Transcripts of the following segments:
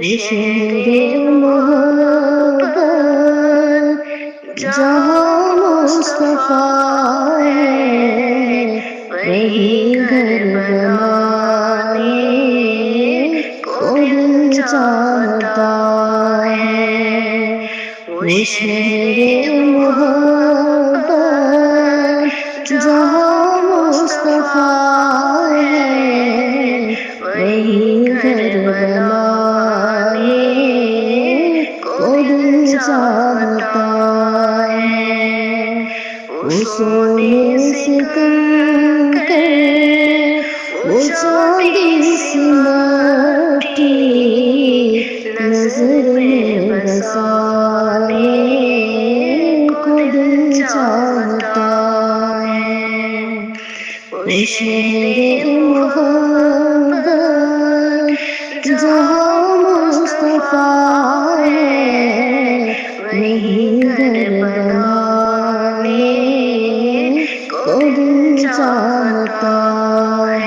شہر محبت جہاں مصطفیٰ ہے وہی گھر بنانے کو دل چاہتا ہے۔ وہ شہر محبت جہاں مصطفیٰ ہے وہی گھر بنانے کو دل چاہتا ہے۔ وہ سونے سے کنکر وہ چاندی سی مٹی نظر میں بسانے کو دل چاہتا ہے۔ وہ شہر محبت جہاں مصطفیٰ ہے وہی گھر بنانے کو دل چاہتا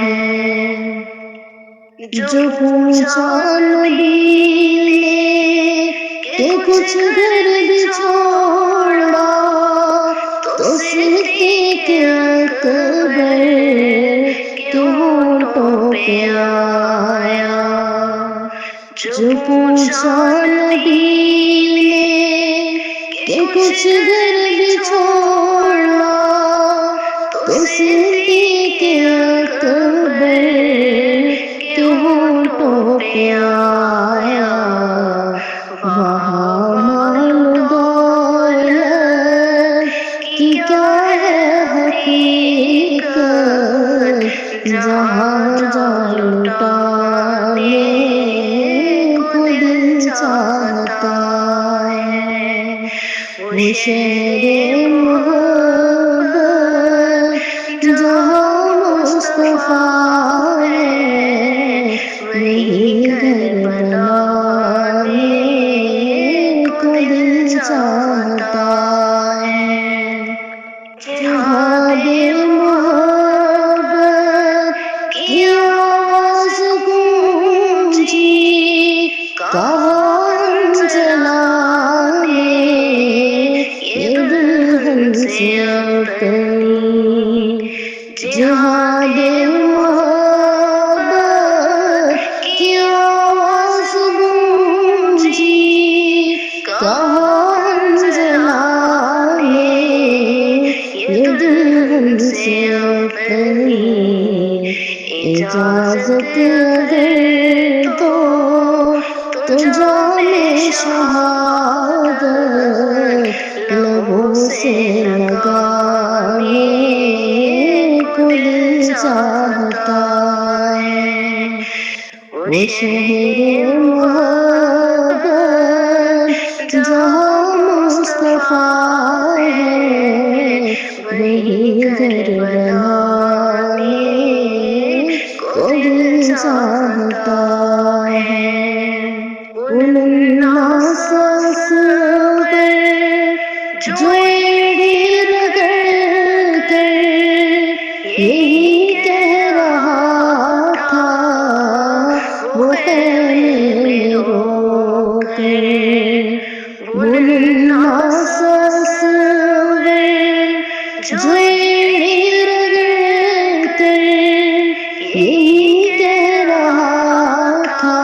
ہے۔ جو پوچھا نبی نے کہ کچھ گھر بھی چھوڑا تو صدیق اکبر کے ہونٹوں پہ آیا۔ جو پوچھا نبی نے کہ کچھ گھر بھی چھوڑا تو صدیق اکبر کے ہونٹوں پہ آیا۔ وہاں مال دولت کی کیا ہے حقیقت جہاں جان لٹانے کو دل چاہتا ہے۔ وہ شہر محبت جہاں مصطفیٰ ہے وہی گھر بنانے کو دل چاہتا ہے۔ جہاد محبت کی آواز گونجی کہاں جلانے یہ دلہن سے اپنی۔ جہاد محبت کی آواز گونجی کہاں جلانے یہ دلہن سے اپنی۔ اجازت اگر دو تو جام شہادت لبوں سے لگانے کو دل چاہتا ہے۔ وہ شہر محبت جہاں مصطفیٰ ہے وہی گھر بنانے کو دل چاہتا ہے۔ جو ایڑی رگڑ کر یہی کہہ رہا تھا وہ خیمے رو کر۔ وہ ننھا تصور جو ایڑی رگڑ کر یہی کہہ رہا تھا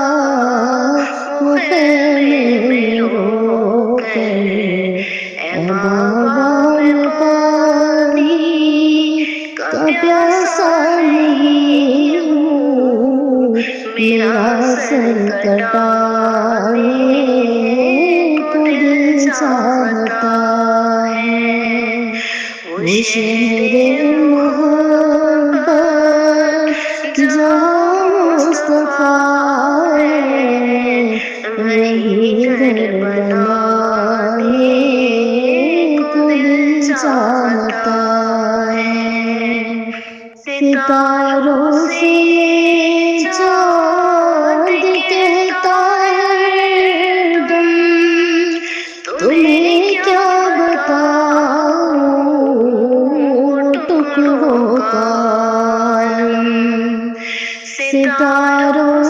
وہ خیمے رو کر۔ بابا پانی کا پیاسا نہیں ہوں میرا سر کٹانے کو دل چاہتا ہے۔ وہ شہر محبت جہاں مصطفیٰ ہے وہی گھر بنانے کو دل چاہتا ہے۔ ستاروں سے چاند کہتا ہے ہر دم تمہیں کیا بتاؤں ٹکڑوں کا عالم۔ ستاروں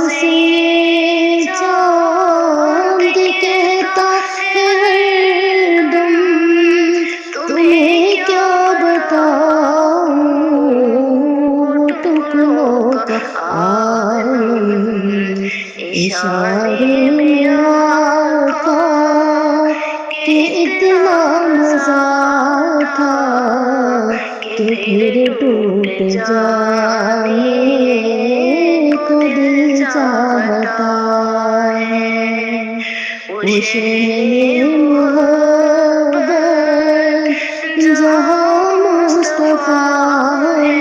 اشارے میں آقا کہ اتنا مزہ تھا کہ پھر ٹوٹ جانے کو دل چاہتا ہے. وہ شہر محبت جہاں مصطفیٰ ہے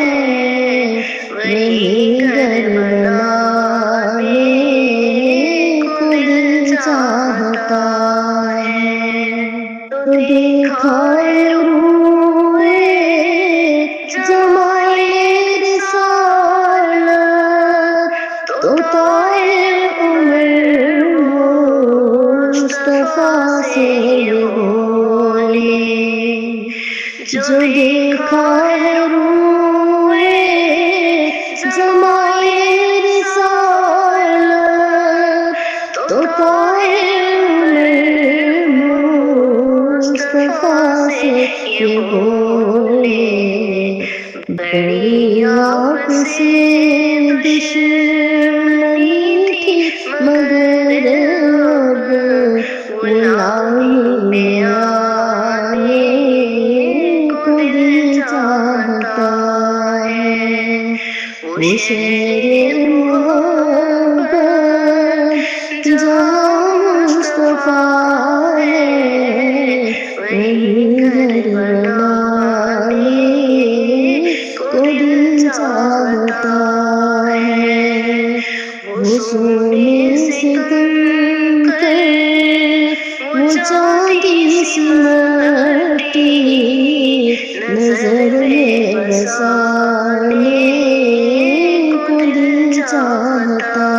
وہی گھر بنانے کو دل چاہتا ہے. تو دیکھا روئے جمائے رسالت تو طاہر عمر مصطفیٰ سے بولے جو دیکھا ہے روئے جمائے رسالت تو طاہر مصطفیٰ سے یہ بولے بڑی آپ سے دشمنی تھی مگر اب غلامی میں آنے کو دل چاہتا ہے. وہ شہر محبت جہاں مصطفیٰ ہے وہی گھر بنانے کو دل چاہتا ہے. وہ سونے سے گم کر وہ چاندی سی مٹی نظر میں بسانے کو دل چاہتا